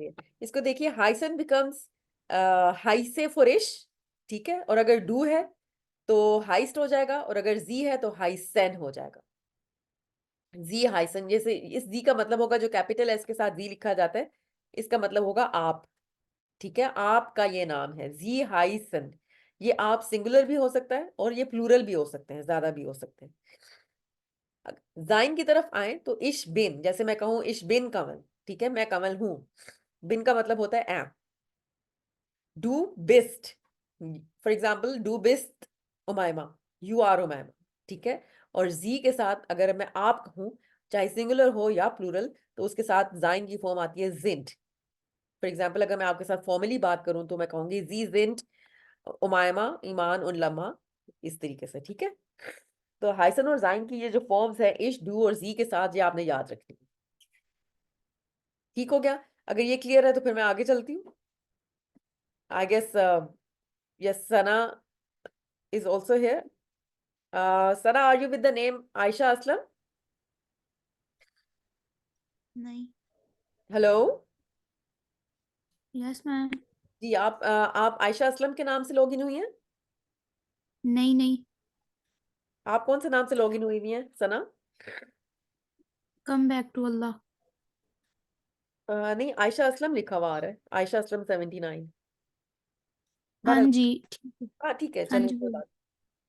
करिए। इसको देखिए, हाइसन बिकम्स हाइसे फॉर इश, ठीक है, और अगर डू है तो हाइस्ट हो जाएगा, और अगर जी है तो हाइसन हो जाएगा। जी हाइसन, जैसे इस जी का मतलब होगा, जो कैपिटल एस के साथ जी लिखा जाता है, इसका मतलब होगा आप, ठीक है, आपका ये नाम है जी हाइसन। ये आप सिंगुलर भी हो सकता है और ये प्लूरल भी हो सकते हैं, ज्यादा भी हो सकते हैं। जाइन की तरफ आए तो इश बिन, जैसे मैं कहूं इश बिन कमल, ठीक है, मैं कमल हूं। बिन का मतलब होता है एम। डू बिस्ट, फॉर एग्जाम्पल डू बिस्ट उमायमा, यू आर उमायमा, ठीक है। और जी के साथ अगर मैं आप कहूं, चाहे सिंगुलर हो या प्लूरल, तो उसके साथ जाइन की फॉर्म आती है जिंट। फॉर एग्जाम्पल अगर मैं आपके साथ फॉर्मली बात करूं तो मैं कहूंगी जी जिंट उमायमा ईमान उन लम्हा, इस तरीके से, ठीक है। तो हाइसन और जाइन की ये जो फॉर्म्स है इश, डू और जी के साथ, ये आपने याद रखनी। ठीक हो गया? अगर ये क्लियर है तो फिर मैं आगे चलती हूँ। I guess yes, Sana is also here. Sana, are you with the name Ayesha Aslam? नहीं। हेलो। Yes ma'am. जी, आप आयशा असलम के नाम से लॉगिन हुई हैं? नहीं नहीं। आप कौन से नाम से लॉगिन हुई हुई हैं सना? Come back to Allah. नहीं, आयशा असलम लिखा हुआ आ रहा है, आयशा असलम 79। हाँ बहरहाल, जी। हाँ ठीक है, हाँ चलें जी कोई बोलो। बात,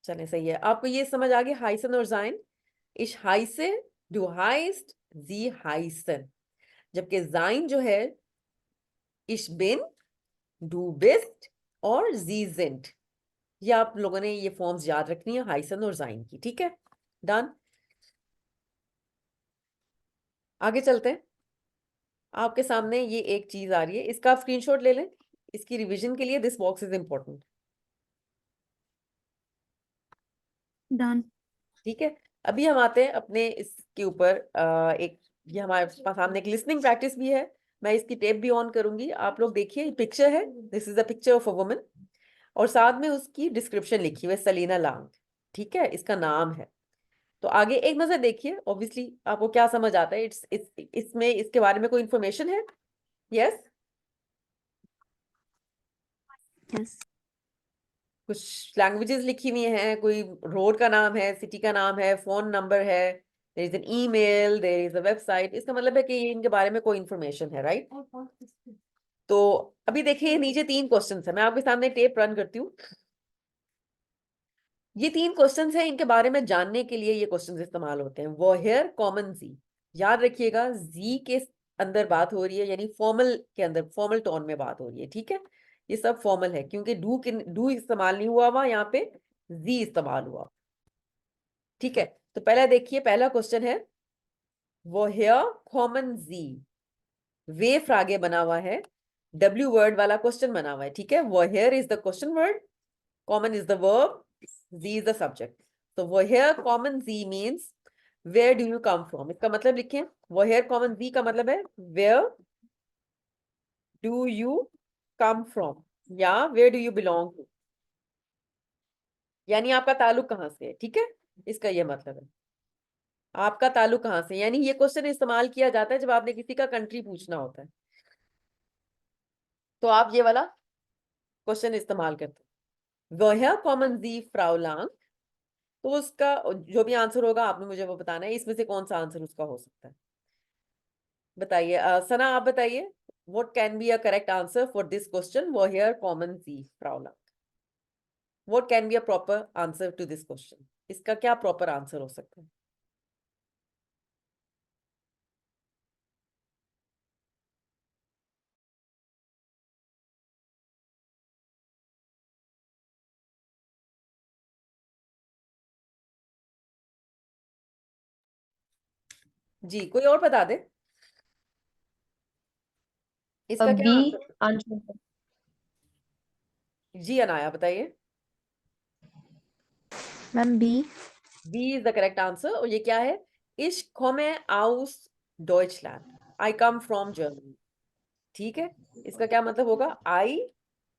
चलें, सही है। आपको ये समझ आ गई, हाइसन और जाइन। इश हाइसे, डू हाइस्ट, जी हाइसन। जबकि जाइन जो है इश बिन, डू बिस्ट और जी जिंट। ये आप लोगों ने ये फॉर्म्स याद रखनी है हाइसन और जाइन की, ठीक है। डन। आगे चलते हैं। आपके सामने ये एक चीज आ रही है, इसका आप स्क्रीनशॉट ले लें, इसकी रिवीजन के लिए this box is important. Done. ठीक है, अभी हम आते हैं अपने इसके ऊपर। एक, ये हमारे पास सामने एक लिसनिंग प्रैक्टिस भी है। मैं इसकी टेप भी ऑन करूंगी, आप लोग देखिए, पिक्चर है, this is a picture of a woman, और साथ में उसकी डिस्क्रिप्शन लिखी हुई है, सलीना लांग, ठीक है, इसका नाम है। तो आगे एक नजर देखिए, ऑब्वियसली आपको क्या समझ आता है, इसमें इसके बारे में कोई इंफॉर्मेशन है? यस। यस। कुछ लैंग्वेजेस लिखी हुई हैं, कोई रोड का नाम है, सिटी का नाम है, फोन नंबर है, there is an email, there is a website. इसका मतलब है कि इनके बारे में कोई इंफॉर्मेशन है, राइट? तो अभी देखिए, नीचे 3 क्वेश्चन है, मैं आपके सामने टेप रन करती हूँ। ये 3 क्वेश्चन है, इनके बारे में जानने के लिए ये क्वेश्चन इस्तेमाल होते हैं। वो हेयर कॉमन जी, याद रखिएगा, जी के अंदर बात हो रही है, यानी फॉर्मल के अंदर, फॉर्मल टोन में बात हो रही है, ठीक है। ये सब फॉर्मल है, क्योंकि डू इस्तेमाल नहीं हुआ हुआ यहाँ पे, जी इस्तेमाल हुआ, ठीक है। तो पहला देखिए, पहला क्वेश्चन है, वो हेयर कॉमन जी, वे फ्रागे बना हुआ है, डब्ल्यू वर्ड वाला क्वेश्चन बना हुआ है, ठीक है। वो here is the question word, common is the verb, z is the subject. So वो here common z means where do you come from, इसका मतलब लिखें। वो here common z का मतलब है where do you come from, या where do you belong to, यानी आपका ताल्लुक कहाँ से है, ठीक है, इसका ये मतलब है आपका ताल्लुक कहाँ से। यानी ये क्वेश्चन इस्तेमाल किया जाता है जब आपने किसी का कंट्री पूछना होता है, तो आप ये वाला क्वेश्चन इस्तेमाल करते हैं, वो है कॉमन जी फ्राउलांग। तो उसका जो भी आंसर होगा आपने मुझे वो बताना है, इसमें से कौन सा आंसर उसका हो सकता है, बताइए। सना आप बताइए, what can be a correct answer for this question, वो हियर कॉमन सी फ्राउला, what can be a proper answer to this question, इसका क्या प्रॉपर आंसर हो सकता है? जी, कोई और बता दे, इसका क्या बी आंसर? आंसर। जी अनाया बताइए। Ma'am B. B is the correct answer, और ये क्या है? इश komme aus Deutschland, I come from Germany, ठीक है। इसका क्या मतलब होगा? I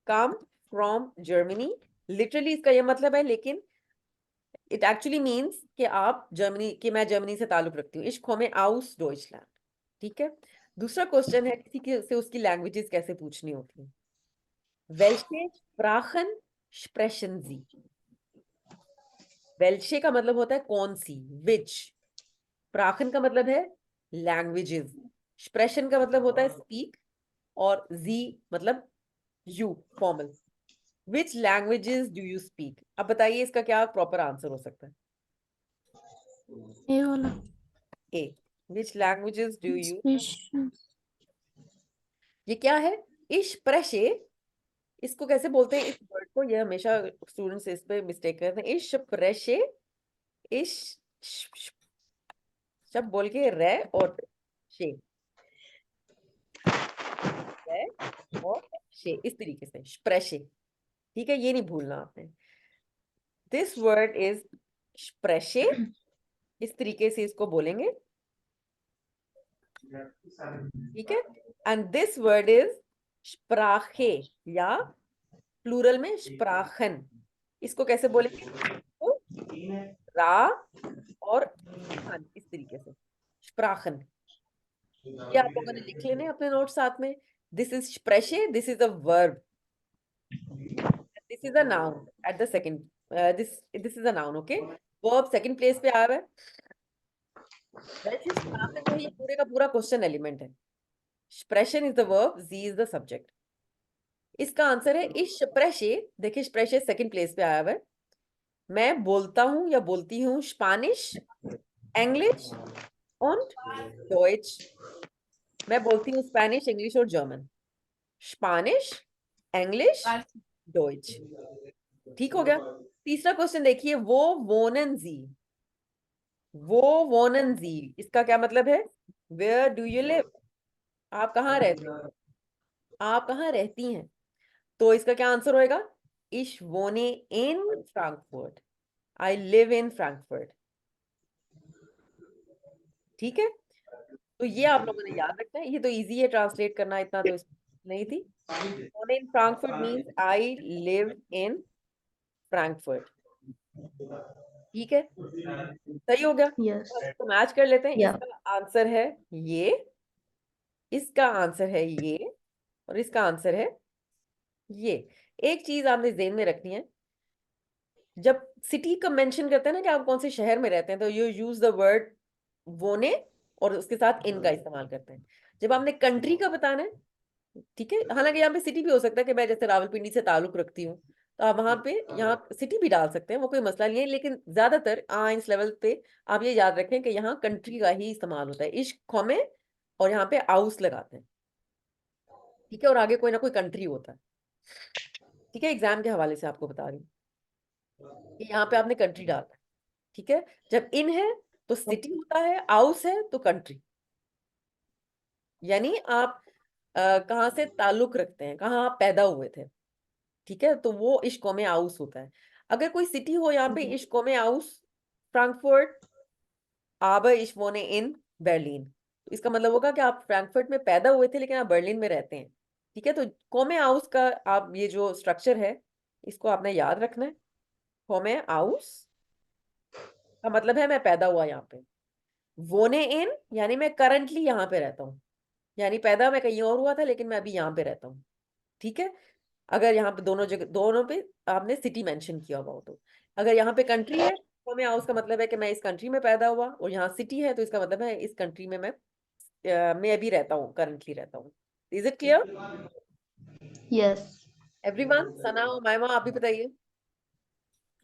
come from Germany, literally इसका ये मतलब है, लेकिन इट एक्चुअली मीन्स कि आप जर्मनी, कि मैं जर्मनी से ताल्लुक रखती हूँ। इश komme aus Deutschland, ठीक है। दूसरा क्वेश्चन है किसी के से उसकी लैंग्वेजेस कैसे पूछनी होती है। वेल्शे स्प्राखन स्प्रेशन जी। वेल्शे का मतलब होता है कौन सी, विच। प्राखन का मतलब है लैंग्वेजेस। स्प्रेशन का मतलब होता है स्पीक। और जी मतलब you, formal. Which languages do you speak. अब बताइए इसका क्या प्रॉपर आंसर हो सकता है। ए वाला ए, विच लैंग्वेजेस डू यू। स्पेशल ये क्या है, इश प्रशे। इसको कैसे बोलते हैं इस वर्ड को, ये हमेशा स्टूडेंट्स इस पे मिस्टेक करते हैं। इश प्रशे, इश शब्द बोल के रे और शे, रे और शे, इस तरीके से स्प्रेशे। ठीक है, ये नहीं भूलना आपने। दिस वर्ड इज स्प्रेशे, इस तरीके से इसको बोलेंगे। ठीक है। एंड दिस वर्ड इज स्प्राखे, या प्लूरल में स्प्राखन। इसको कैसे बोलेंगे, तो रा और खन, इस तरीके से स्प्राखन। ये आप लोगों ने लिख लेने अपने नोट साथ में। दिस इज स्प्रेशे, this is a verb, this is a noun at the second. This is a noun, okay. Verb second place पे आया हुआ है। वैसे स्प्राखन जो है ये पूरे का पूरा क्वेश्चन एलिमेंट है। स्प्रेशन इज द वर्ब, जी इज द सब्जेक्ट। इसका आंसर है इश स्प्रेशे। देखिए स्प्रेशे सेकंड प्लेस पे आया हुआ है। मैं बोलता हूँ या बोलती हूँ स्पानिश, इंग्लिश और डॉइच। मैं बोलती हूँ स्पेनिश, इंग्लिश और जर्मन। Spanish, English, Deutsche. ठीक हो गया। तीसरा क्वेश्चन देखिए, वोनन जी। वो वोनन जी, इसका क्या मतलब है, वेयर डू यू लिव। आप कहाँ रहते हो, आप कहाँ रहती हैं। तो इसका क्या आंसर होएगा, इश वोने इन Frankfurt, I live in Frankfurt. ठीक है, तो ये आप लोगों ने याद रखना है। ये तो इजी है ट्रांसलेट करना, इतना तो नहीं थी। वोने इन Frankfurt means I live in Frankfurt. ठीक है, सही हो गया। यस अब इसको मैच कर लेते हैं। या इसका आंसर है ये, इसका आंसर है ये, और इसका आंसर है ये। एक चीज आपने ज़हन में रखनी है, जब सिटी का मेंशन करते हैं ना कि आप कौन से शहर में रहते हैं, तो यू यूज द वर्ड वोने और उसके साथ इन का इस्तेमाल करते हैं। जब आपने कंट्री का बताना है, ठीक है, हालांकि यहाँ पे सिटी भी हो सकता है कि मैं जैसे रावलपिंडी से ताल्लुक रखती हूँ, तो आप वहां पे यहाँ सिटी भी डाल सकते हैं, वो कोई मसला नहीं है। लेकिन ज्यादातर आइंस लेवल पे आप ये याद रखें कि यहाँ कंट्री का ही इस्तेमाल होता है। इश्क कौमे और यहाँ पे आउस लगाते हैं, ठीक है, और आगे कोई ना कोई कंट्री होता है। ठीक है, एग्जाम के हवाले से आपको बता रही हूँ कि यहाँ पे आपने कंट्री डालना है। ठीक है, जब इन है तो सिटी होता है, आउस है तो कंट्री। यानी आप कहाँ से ताल्लुक रखते हैं, कहाँ आप पैदा हुए थे। ठीक है, तो वो इश्को में आउस होता है। अगर कोई सिटी हो यहाँ पे इश्को में आउस Frankfurt, aber ich wohne in Berlin, तो इसका मतलब होगा कि आप फ्रैंकफर्ट में पैदा हुए थे लेकिन आप बर्लिन में रहते हैं। ठीक है, तो कोमे हाउस का आप ये जो स्ट्रक्चर है इसको आपने याद रखना है। कोमे हाउस का मतलब है मैं पैदा हुआ यहाँ पे। वोने इन यानी मैं करंटली यहाँ पे रहता हूँ, यानी पैदा मैं कहीं और हुआ था लेकिन मैं अभी यहाँ पे रहता हूँ। ठीक है, अगर यहाँ पे दोनों जगह, दोनों पे आपने सिटी मेंशन किया हुआ हो तो। अगर यहाँ पे कंट्री है तो मैं हाउस का मतलब है कि मैं इस कंट्री में पैदा हुआ, और यहाँ सिटी है तो इसका मतलब है इस कंट्री में मैं अभी रहता हूँ, करंटली रहता हूँ। Is it clear yes everyone. Sana और मायमा आप भी बताइए।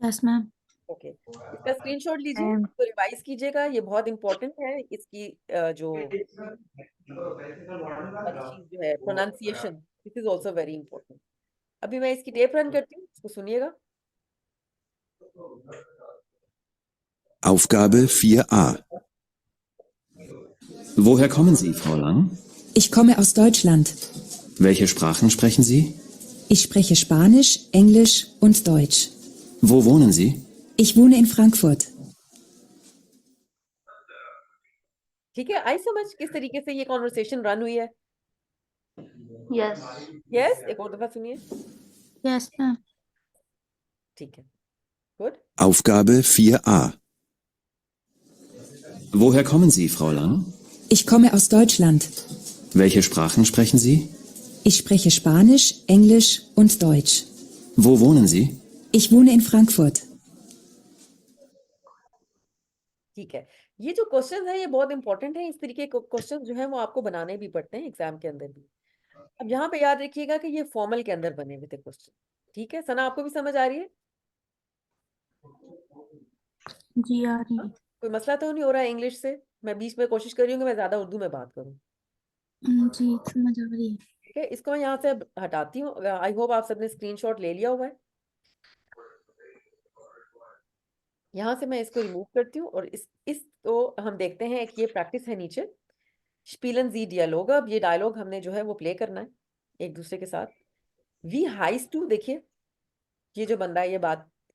यस मैम ओके, इसका स्क्रीनशॉट लीजिए, इसको रिवाइज कीजिएगा, ये बहुत इंपॉर्टेंट है। इसकी जो वाली चीज जो है pronunciation, this is also very important. अभी मैं इसकी टेप रन करती हूँ, इसको सुनिएगा। Aufgabe 4a. Woher kommen Sie, Frau Lang? Ich komme aus Deutschland. Welche Sprachen sprechen Sie? Ich spreche Spanisch, Englisch und Deutsch. Wo wohnen Sie? Ich wohne in Frankfurt. ठीक है, आई समझ किस तरीके से ये कॉन्वर्सेशन रन हुई है। यस यस, एक और दफा सुनिए। यस मैम ठीक है, good. Aufgabe 4a. Woher kommen Sie, Frau Lang? Ich komme aus Deutschland. Welche Sprachen sprechen Sie? Ich spreche Spanisch, Englisch und Deutsch. Wo wohnen Sie? Ich wohne in Frankfurt. ठीक है, ये जो question है ये बहुत important है। इस तरीके के क्वेश्चन जो है वो आपको बनाने भी पड़ते हैं एग्जाम के अंदर भी। अब यहाँ पे याद रखिएगा कि ये फॉर्मल के अंदर बने हुए थे क्वेश्चन। ठीक है सना, आपको भी समझ आ रही है? जी आ रही है। कोई मसला तो नहीं हो रहा है इंग्लिश से? मैं बीच में कोशिश कर रही हूँ कि मैं ज्यादा उर्दू में बात करूँ। जी समझ आ रही है। ठीक है, इसको मैं यहाँ से अब हटाती हूँ। आई होप आप सबने स्क्रीनशॉट ले लिया हुआ है। यहाँ से मैं इसको रिमूव करती हूँ और इसको हम देखते हैं कि ये प्रैक्टिस है नीचे स्पीलन जी डियालोग। अब ये डायलॉग हमने जो है वो प्ले करना है एक दूसरे के साथ। वी हाइस टू, देखिए ये जो बंदा है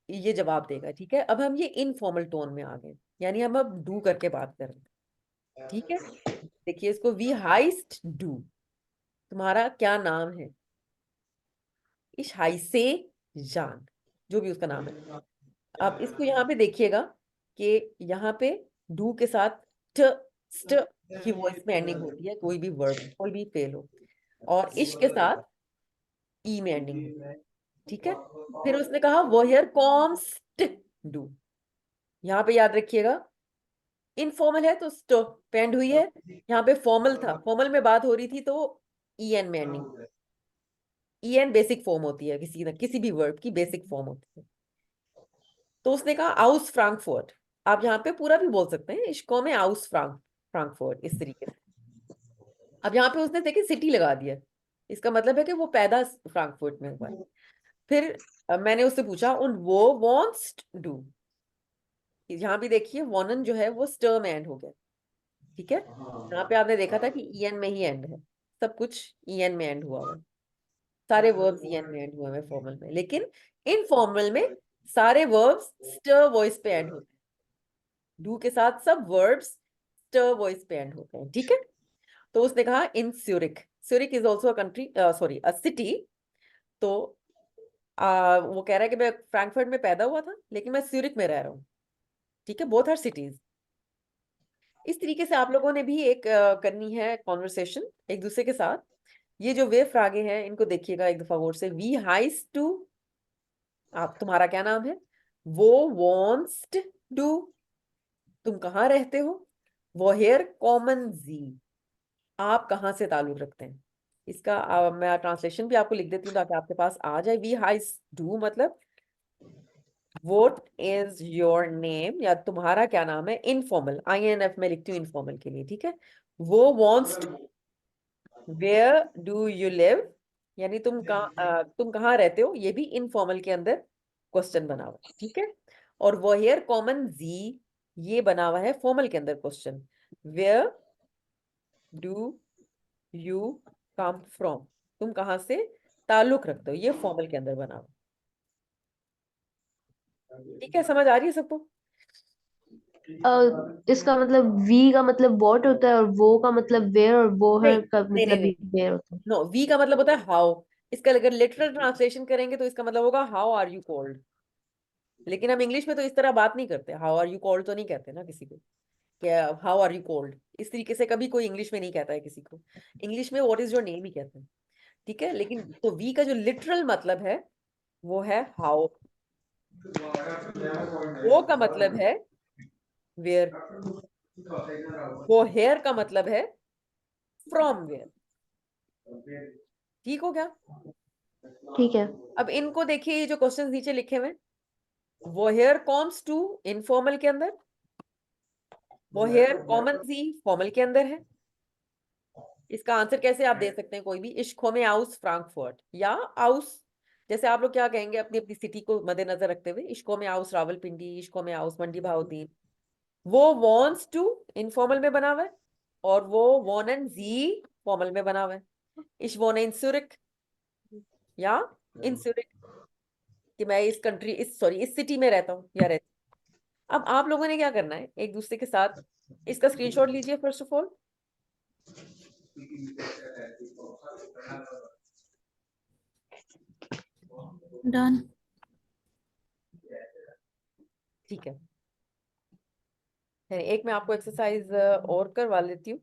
ये जवाब देगा। ठीक है, अब हम ये इनफॉर्मल टोन में आ गए, यानी हम अब डू करके बात कर रहे हैं। ठीक है, देखिए इसको, वी हाइस्ट डू, तुम्हारा क्या नाम है? इश हाइसे जान, जो भी उसका नाम है। अब इसको यहाँ पे देखिएगा कि यहाँ पे डू के साथ ट स्ट की वॉइस में एंडिंग होती है, कोई भी वर्ब कोई भी फेल हो, और इश के साथ ई में एंडिंग होती है। ठीक है, फिर उसने कहा वो हियर कॉम्स डू। यहाँ पे याद रखिएगा इनफॉर्मल है तो स्ट पे एंड हुई है, यहाँ पे फॉर्मल था, फॉर्मल में बात हो रही थी तो ई एन में ending. E N basic form होती है, किसी भी वर्ब की बेसिक फॉर्म होती है। तो उसने कहा आउस फ्रैंकफर्ट, आप यहाँ पे पूरा भी बोल सकते हैं इश्को में आउस फ्रैंकफर्ट, इस तरीके से। अब यहाँ पे उसने देखिए सिटी लगा दिया, इसका मतलब है कि वो पैदा फ्रैंकफर्ट में हुआ है। फिर मैंने उससे पूछा उन वो वॉन्ट्स डू, यहाँ भी देखिए वॉनन जो है वो स्टर में एंड हो गया। ठीक है, यहाँ पे आपने देखा था कि ईएन में ही एंड है, सब कुछ ईएन में एंड हुआ हुआ है, सारे वर्ब्स ईएन में एंड हुए हैं फॉर्मल में, लेकिन इनफॉर्मल में सारे वर्ब्स स्टर वॉइस पे एंड होते हैं। डू के साथ सब वर्ब्स स्टर वॉइस पे एंड होते हैं। ठीक है, तो उसने कहा इन Zurich, Zurich is also a country, sorry a city. तो वो कह रहा है कि मैं फ्रैंकफर्ट में पैदा हुआ था लेकिन मैं स्यूरिक में रह रहा हूँ। ठीक है, बोथ आर सिटीज। इस तरीके से आप लोगों ने भी एक करनी है कॉन्वर्सेशन एक दूसरे के साथ। ये जो वे फ्रागे हैं इनको देखिएगा एक दफा गौर से। वी हाइस टू, आप तुम्हारा क्या नाम है? वो वॉन्ट्स डू, तुम कहाँ रहते हो? वो हेयर कॉमन जी, आप कहाँ से ताल्लुक रखते हैं? इसका मैं ट्रांसलेशन भी आपको लिख देती हूँ ताकि आपके पास आ जाए। वी हाइस डू मतलब व्हाट इज योर नेम, या तुम्हारा क्या नाम है। इनफॉर्मल INF में लिखती हूँ इनफॉर्मल के लिए। ठीक है, वो wants to, where do you live, यानी तुम कहाँ रहते हो, ये भी इनफॉर्मल के अंदर क्वेश्चन बना हुआ है। ठीक है, और वो हियर कॉमन जी, ये बना हुआ है फॉर्मल के अंदर question. Where do you come from, तुम कहाँ से ताल्लुक रखते हो, ये फॉर्मल के अंदर बना हुआ है। ठीक है, समझ आ रही है सबको? इसका मतलब वी का मतलब व्हाट होता है और वो का मतलब वेयर और वो नहीं है का नहीं नहीं मतलब नहीं, भी वेयर होता है। नो, वी का मतलब होता है हाउ। इसका अगर लिटरल ट्रांसलेशन करेंगे तो इसका मतलब होगा हाउ आर यू कॉल्ड। लेकिन हम इंग्लिश में तो इस तरह बात नहीं करते, हाउ आर यू कॉल्ड तो नहीं कहते ना किसी को, क्या हाउ आर यू कॉल्ड, इस तरीके से कभी कोई इंग्लिश में नहीं कहता है किसी को। इंग्लिश में व्हाट इज योर नेम ही कहते हैं। ठीक है, लेकिन तो वी का जो लिटरल मतलब है वो है हाउ, वो का मतलब है वेयर, वो हेयर का मतलब है फ्रॉम वेयर। ठीक हो गया? ठीक है। अब इनको देखिए, ये जो क्वेश्चन नीचे लिखे हुए, वो हेयर कॉम्स टू इनफॉर्मल के अंदर, वो हेयर कॉमन सी फॉर्मल के अंदर है। इसका आंसर कैसे आप दे सकते हैं कोई भी, इश्को में आउस फ्रैंकफर्ट या आउस, जैसे आप लोग क्या कहेंगे अपनी अपनी सिटी को मद्देनजर रखते हुए, इश्को में आउस रावलपिंडी, इश्को में आउस मंडी भाउद्दीन। वो वॉन्ट्स टू इनफॉर्मल में बना हुआ है और वो वॉनन जी फॉर्मल में बना हुआ है। इश वोन इन सुरिक या इन सुरिक, कि मैं इस सिटी में रहता हूँ या रहती हूँ। अब आप लोगों ने क्या करना है एक दूसरे के साथ, इसका स्क्रीनशॉट लीजिए फर्स्ट ऑफ ऑल। डन। ठीक है, एक मैं आपको एक्सरसाइज और करवा लेती हूँ।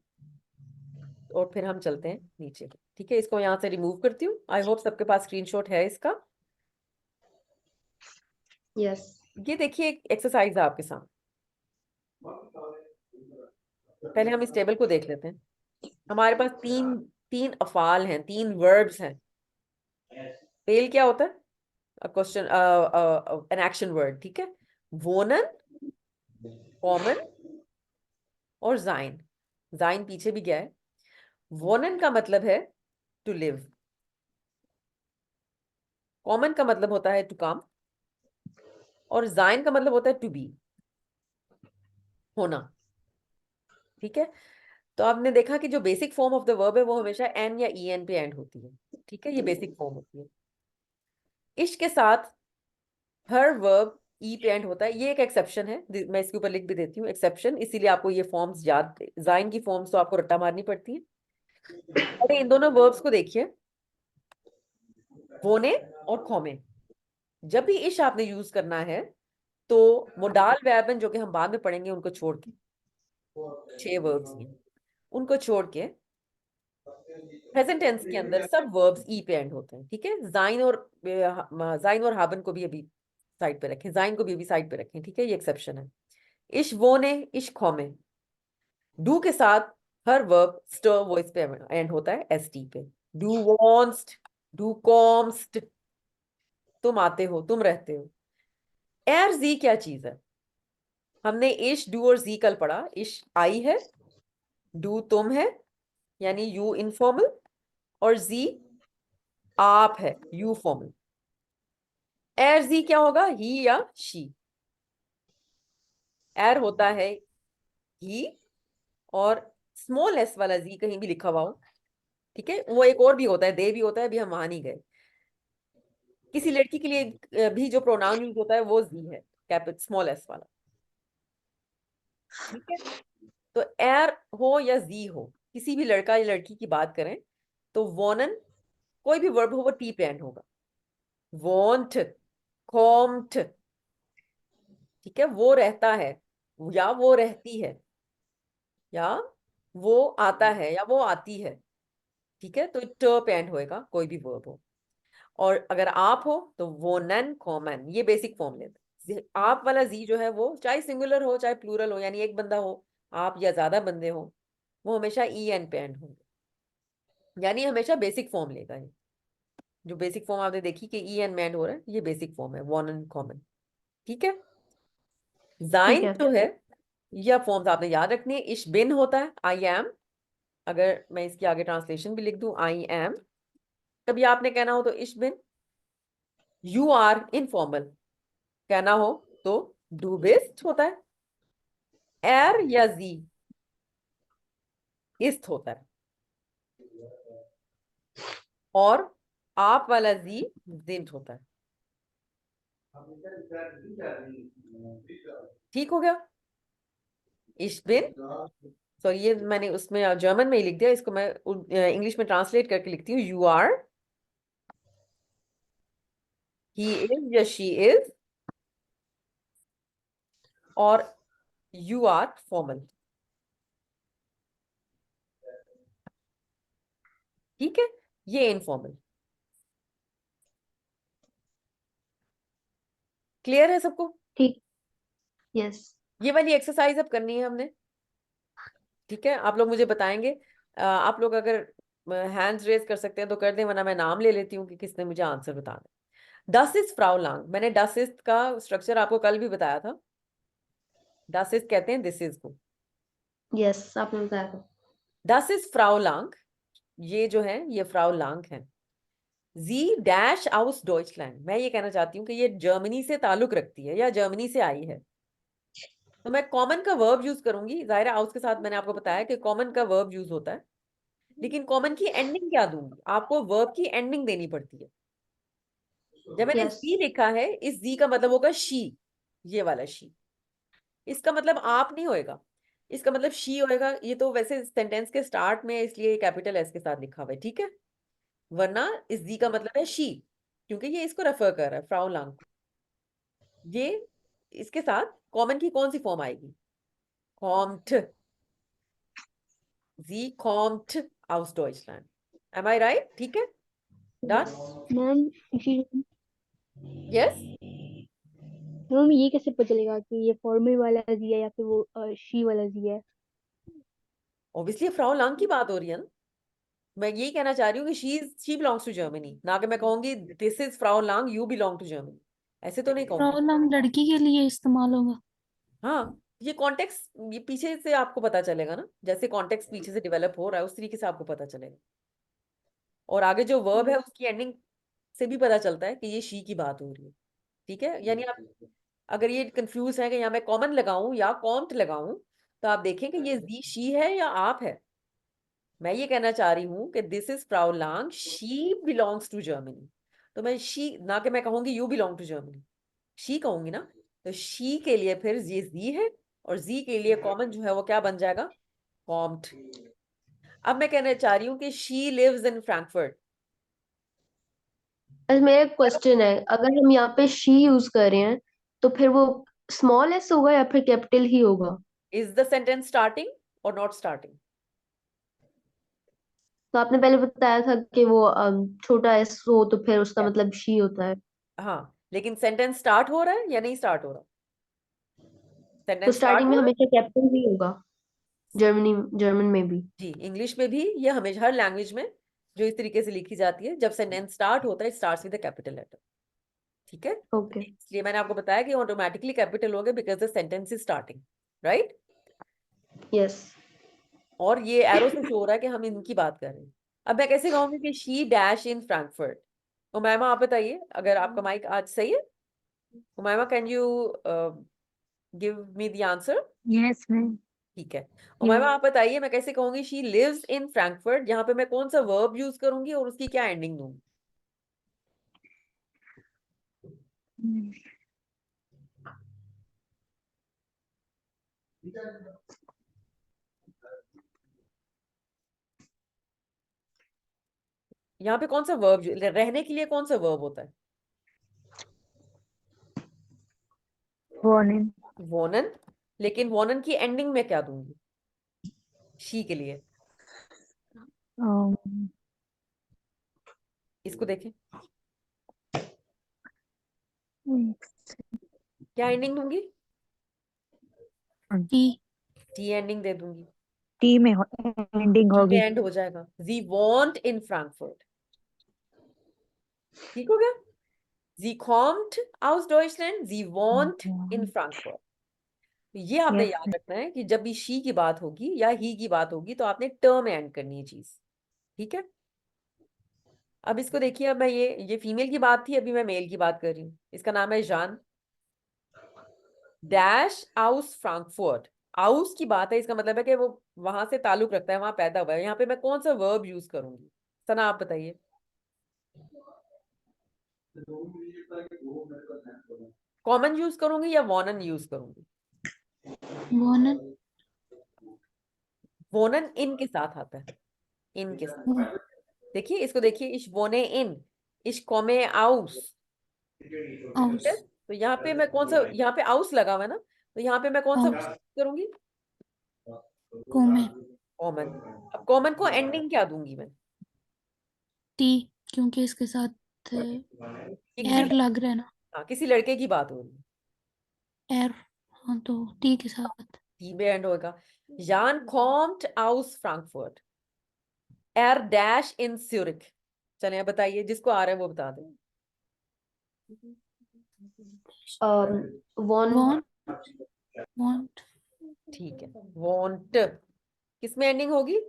और फिर हम चलते हैं नीचे। ठीक है, इसको यहाँ से रिमूव करती हूँ। आई होप सबके पास स्क्रीनशॉट है इसका। यस। ये देखिए एक एक्सरसाइज है आपके सामने। पहले हम इस टेबल को देख लेते हैं। हमारे पास तीन तीन अफाल हैं, तीन वर्ब्स हैं। फेल क्या होता है? Question, an action word. ठीक है, वोनन, कॉमन और जाइन। जाइन पीछे भी गया है। वोनन का मतलब है टू लिव। कॉमन का मतलब होता है टू कम। और जाइन का मतलब होता है टू बी, होना। ठीक है, तो आपने देखा कि जो basic form of the verb है वो हमेशा एन या ई एन पे एंड होती है। ठीक है, ये बेसिक फॉर्म होती है। इश के साथ हर वर्ब ई पे एंड होता है। ये एक एक्सेप्शन है, मैं इसके ऊपर लिख भी देती हूँ एक्सेप्शन, इसीलिए आपको ये फॉर्म्स याद, जाइन की फॉर्म्स तो आपको रट्टा मारनी पड़ती है। अरे इन दोनों वर्ब्स को देखिए, वोने और खोमे। जब भी इश आपने यूज करना है तो मोडाल वर्बन जो कि हम बाद में पढ़ेंगे उनको छोड़ के, 6 वर्ब्स हैं, उनको छोड़ के प्रेजेंट टेंस के अंदर सब वर्ब्स ई पे एंड होते हैं। ठीक है, जाइन और हाबन को भी अभी साइड पे रखें, जाइन को भी अभी साइड पे रखें। ठीक है, ये एक्सेप्शन है। इश वोने, इश खोमे। डू के साथ हर वर्ब स्टर वॉइस पे एंड होता है, एस टी पे। डू वॉन्स्ट, डू कॉम्स्ट, तुम आते हो, तुम रहते हो। एर जी क्या चीज है? हमने इश, डू और जी कल पढ़ा। इश आई है, डू तुम है यानी यू इनफॉर्मल, और जी आप है, यू फॉर्मल। एर जी क्या होगा? ही या शी। एर होता है ही, और स्मॉल एस वाला जी कहीं भी लिखा हुआ हो। ठीक है, वो एक और भी होता है, दे भी होता है, अभी हम वहां नहीं गए। किसी लड़की के लिए भी जो प्रोनाउन यूज होता है वो जी है, कैपिटल स्मॉल एस वाला। ठीक है, तो एर हो या जी हो, किसी भी लड़का या लड़की की बात करें तो वोनन, कोई भी वर्ब हो वो टी पे एंड होगा। Want, Comte. ठीक है, वो रहता है या वो रहती है, या वो आता है या वो आती है। ठीक है, तो ट पे एंड होएगा कोई भी वर्ब हो। और अगर आप हो तो वो नन कॉमन, ये बेसिक फॉर्म लेते हैं। आप वाला जी जो है वो चाहे सिंगुलर हो चाहे प्लूरल हो, यानी एक बंदा हो आप या ज्यादा बंदे हो, वो हमेशा ई एन पे एंड होंगे, यानी हमेशा बेसिक फॉर्म लेगा ये। जो बेसिक फॉर्म आपने देखी कि ई एन में एंड हो रहा है, ये बेसिक फॉर्म है, वन एंड कॉमन। ठीक है, ठीक जाइन है। जो है, यह फॉर्म्स आपने याद रखनी है। इश बिन होता है आई एम, अगर मैं इसकी आगे ट्रांसलेशन भी लिख दूं आई एम, कभी आपने कहना हो तो इश बिन। यू आर इनफॉर्मल कहना हो तो डू बेस्ड होता है। एर या जी इस्ट होता है, और आप वाला जी जिंट होता है। ठीक हो गया? इश बिन, सॉरी ये मैंने उसमें जर्मन में ही लिख दिया, इसको मैं इंग्लिश में ट्रांसलेट करके लिखती हूँ। यू आर, ही इज या शी इज, और यू आर फॉर्मल। ठीक है, ये इनफॉर्मल। क्लियर है सबको? ठीक। यस। ये वाली एक्सरसाइज अब करनी है हमने। ठीक है, आप लोग मुझे बताएंगे। आप लोग अगर हैंड्स रेज कर सकते हैं तो कर दें, वरना मैं नाम ले लेती हूँ कि किसने मुझे आंसर बताना है। डस इज फ्राउ लांग, मैंने डस इज का स्ट्रक्चर आपको कल भी बताया था। डस इज कहते हैं दिस इज को। यस, आपने बताया था। डस इज फ्राउ लांग, ये जो है ये फ्राउ लांग है। जी डैश आउस डॉइचलैंड, मैं ये कहना चाहती हूँ कि ये जर्मनी से ताल्लुक रखती है या जर्मनी से आई है। तो मैं कॉमन का वर्ब यूज करूंगी, जाहिर है आउस के साथ मैंने आपको बताया कि कॉमन का वर्ब यूज होता है, लेकिन कॉमन की एंडिंग क्या दूंगी? आपको वर्ब की एंडिंग देनी पड़ती है। जब मैंने यस। जी लिखा है, इस जी का मतलब होगा शी, ये वाला शी। इसका मतलब आप नहीं होएगा, इसका मतलब शी होएगा। ये तो वैसे सेंटेंस के स्टार्ट में है, इसलिए कैपिटल एस के साथ लिखा हुआ है। ठीक है, वरना इस जी का मतलब है शी, क्योंकि ये इसको रेफर कर रहा है, फ्राउ लांग को। ये इसके साथ कॉमन की कौन सी फॉर्म आएगी? कॉम्ट, जी कॉम्ट aus Deutschland. Am I right? ठीक है, done? Ma'am Yes? मैम ये कैसे पता चलेगा कि ये फॉर्मल वाला जी है या फिर वो शी वाला जी है? Obviously फ्राउ लांग की बात हो रही है ना, मैं यही कहना चाह रही हूँ कि she belongs to Germany, ना कि मैं कहूंगी this is Frau long, you belong to Germany, ऐसे तो नहीं कहूंगी। प्रॉब्लम लड़की के लिए इस्तेमाल होगा। हाँ, ये कॉन्टेक्स्ट, ये पीछे से आपको पता चलेगा ना, जैसे कॉन्टेक्स्ट पीछे से डेवलप हो रहा है उस तरीके से आपको पता चलेगा। और आगे जो वर्ब है उसकी एंडिंग से भी पता चलता है कि ये शी की बात हो रही है। ठीक है, यानी आप अगर ये कंफ्यूज है कि यहाँ मैं कॉमन लगाऊं या कॉम्ट लगाऊं, तो आप देखें कि ये जी शी है या आप है। मैं ये कहना चाह रही हूँ कि दिस इज फ्राउ Lang, she belongs to Germany. तो मैं शी, ना कि मैं कहूंगी you belong to Germany, she कहूंगी ना। तो शी के लिए फिर ये जी है, और जी के लिए कॉमन जो है वो क्या बन जाएगा, कॉम्ट। अब मैं कहना चाह रही हूँ कि शी लिव्स इन फ्रैंकफर्ट। मेरा क्वेश्चन है, अगर हम यहाँ पे शी यूज कर रहे हैं तो फिर वो स्मॉल एस होगा या फिर कैपिटल ही होगा? इज द सेंटेंस स्टार्टिंग और नॉट स्टार्टिंग? तो आपने पहले बताया था कि वो छोटा एस हो तो फिर उसका मतलब शी होता है। हाँ, लेकिन सेंटेंस स्टार्ट हो रहा है या नहीं स्टार्ट हो रहा? तो सेंटेंस स्टार्ट स्टार्टिंग हो में रहा है। हमेशा कैपिटल ही होगा, जर्मन में भी। जी, इंग्लिश में भी, ये हमेशा हर लैंग्वेज में जो इस तरीके से लिखी जाती है, जब सेंटेंस स्टार्ट होता है starts with the capital letter. ठीक है, ओके। इसलिए मैंने आपको बताया कि ऑटोमेटिकली कैपिटल हो गया because the sentence is starting, right. Yes. और ये एरो से शो हो रहा है कि हम इनकी बात कर रहे हैं। अब मैं कैसे कहूंगी कि she dash in Frankfurt? Umaima आप बताइए, अगर आपका माइक आज सही है। Umaima, can you give me the answer? Yes ma'am. ठीक है, उमैमा आप बताइए, मैं कैसे कहूंगी शी लिव्स इन फ्रैंकफर्ट? यहाँ पे मैं कौन सा वर्ब यूज करूंगी और उसकी क्या एंडिंग दूंगी? यहाँ पे कौन सा वर्ब, रहने के लिए कौन सा वर्ब होता है? वॉर्निंग। वोनन। लेकिन वोनन की एंडिंग में क्या दूंगी शी के लिए? इसको देखें, क्या एंडिंग दूंगी? टी। टी एंडिंग दे दूंगी। टी में एंडिंग टी में होगी। एंड हो जाएगा, जी वॉन्ट इन फ्रैंकफर्ट। ठीक हो गया, जी कॉम्ट आउस Deutschland, ji want in Frankfurt. ये आपने यस याद रखना है कि जब भी शी की बात होगी या ही की बात होगी तो आपने टर्म एंड करनी है चीज। ठीक है, अब इसको देखिए, अब मैं ये फीमेल की बात थी, अभी मैं मेल की बात कर रही हूँ। इसका नाम है जान डैश आउस फ्रैंकफर्ट। आउस की बात है, इसका मतलब है कि वो वहां से ताल्लुक रखता है, वहां पैदा हुआ है। यहाँ पे मैं कौन सा वर्ब यूज करूंगी? सना आप बताइए। कॉमन यूज करूंगी या वॉनन यूज करूंगी? वॉर्निंग। वोनन इन के साथ आता है, इन के साथ। देखिए इसको देखिए, इश वोने इन, इश कॉमे आउस। ठीक आउस। है, तो यहाँ पे मैं कौन सा, यहाँ पे आउस लगा हुआ है ना, तो यहाँ पे मैं कौन सा आउस। करूंगी? कोमे। कॉमन। अब कॉमन को एंडिंग क्या दूंगी मैं? टी, क्योंकि इसके साथ ये किसी, एयर लग रहा है ना। हाँ, किसी लड़के की बात हो रही है, एयर। हाँ तो टी के साथ। टी में एंड होगा। जान कॉम्ट आउस फ्रैंकफर्ट एर डैश इन ज्यूरिख। चलिए अब बताइए, जिसको आ रहा है वो बता दे। वन। वॉन्ट। वॉन्ट। ठीक है, वॉन्ट किस में एंडिंग होगी?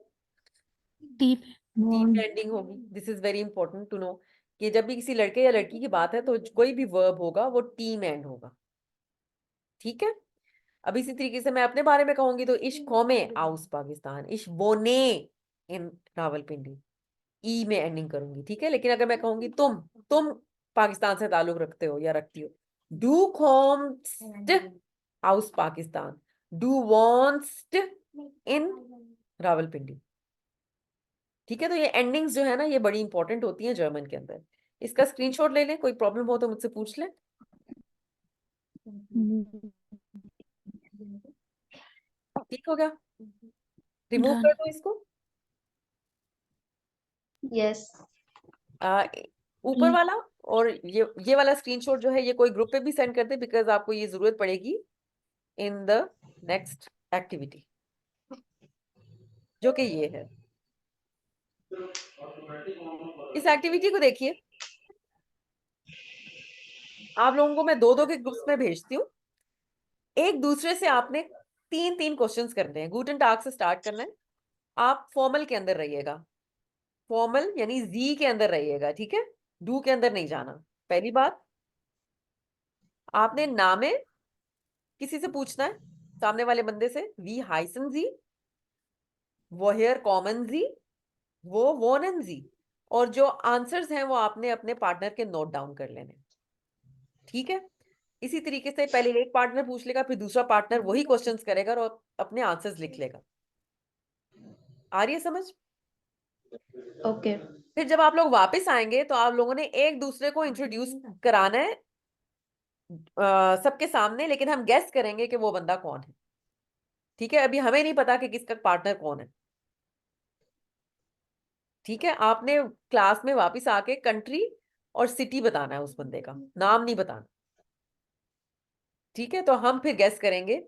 टी पे। टी में एंडिंग होगी। This is very important to know कि जब भी किसी लड़के या लड़की की बात है तो कोई भी वर्ब होगा वो टी में एंड होगा। ठीक है, अब इसी तरीके से मैं अपने बारे में कहूंगी तो इश कौमे आउस पाकिस्तान, इश बोने इन रावलपिंडी, ई में एंडिंग करूंगी। ठीक है, लेकिन अगर मैं कहूंगी तुम पाकिस्तान से ताल्लुक रखते हो या रखती हो, डू कॉम्स्ट आउस Pakistan, do wants in Rawalpindi. ठीक है, तो ये एंडिंग्स जो है ना, ये बड़ी इंपॉर्टेंट होती हैं जर्मन के अंदर। इसका स्क्रीनशॉट ले लें, कोई प्रॉब्लम हो तो मुझसे पूछ लें। ठीक हो गया, रिमूव कर डन। दो इसको। यस। ऊपर वाला और ये वाला स्क्रीनशॉट जो है ये कोई ग्रुप पे भी सेंड कर दे, बिकॉज आपको ये जरूरत पड़ेगी इन द नेक्स्ट एक्टिविटी, जो कि ये है। इस एक्टिविटी को देखिए, आप लोगों को मैं दो दो के ग्रुप्स में भेजती हूँ। एक दूसरे से आपने तीन तीन क्वेश्चंस करने हैं। गूटन टाग से स्टार्ट करना है। आप फॉर्मल के अंदर रहिएगा, फॉर्मल यानी जी के अंदर रहिएगा, ठीक है, डू के अंदर नहीं जाना। पहली बात, आपने नामे किसी से पूछना है, सामने वाले बंदे से, वी हाइसन जी, वो हेयर कॉमन जी, वो वोनन जी, और जो आंसर्स हैं वो आपने अपने पार्टनर के नोट डाउन कर लेने, ठीक है। इसी तरीके से पहले एक पार्टनर पूछ लेगा, फिर दूसरा पार्टनर वही क्वेश्चंस करेगा और अपने आंसर्स लिख लेगा। आ रही है समझ? ओके। फिर जब आप लोग वापस आएंगे तो आप लोगों ने एक दूसरे को इंट्रोड्यूस कराना है सबके सामने, लेकिन हम गेस करेंगे कि वो बंदा कौन है, ठीक है। अभी हमें नहीं पता कि किसका पार्टनर कौन है, ठीक है। आपने क्लास में वापस आके कंट्री और सिटी बताना है, उस बंदे का नाम नहीं बताना, ठीक है। तो हम फिर गेस करेंगे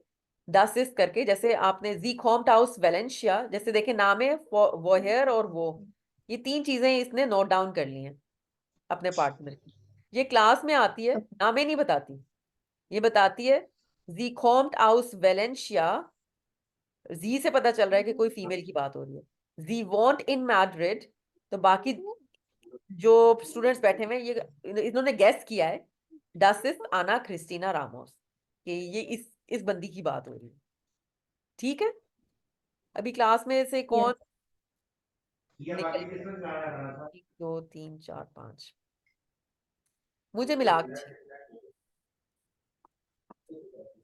दस इस करके, जैसे आपने जी कॉम्ट हाउस वेलेंशिया, जैसे देखे नाम है वो हेयर और वो, ये तीन चीजें इसने नोट डाउन कर ली हैं अपने पार्टनर की। ये क्लास में आती है, नामे नहीं बताती, ये बताती है जी कॉम्ट हाउस वेलेंशिया, जी से पता चल रहा है कि कोई फीमेल की बात हो रही है। जी वॉन्ट इन मैड्रिड, तो बाकी जो स्टूडेंट्स बैठे हुए हैं ये इन्होंने गेस किया है डस इज आना क्रिस्टीना रामोस, कि ये इस बंदी की बात हो रही है, ठीक है। अभी क्लास में से कौन निकल गया? 1 2 3 4 5 मुझे मिला के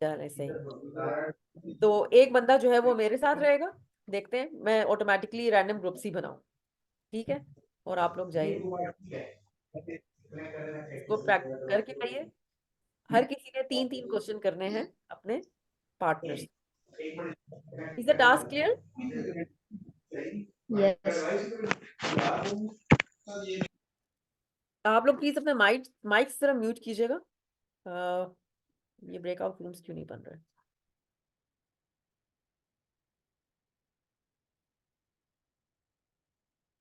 चले सही। तो एक बंदा जो है वो मेरे साथ रहेगा, देखते हैं, मैं ऑटोमेटिकली रैंडम ग्रुप्स ही बनाऊं, ठीक है। और आप लोग जाइए इसको प्रैक्टिस करके आइए। हर किसी ने तीन तीन क्वेश्चन करने हैं अपने पार्टनर से। Is the task clear? Yes. आप लोग प्लीज अपने माइक जरा म्यूट कीजिएगा। ये ब्रेकआउट रूम्स क्यों नहीं बन रहे?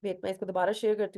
वेट, मैं इसको दोबारा शेयर करती हूँ।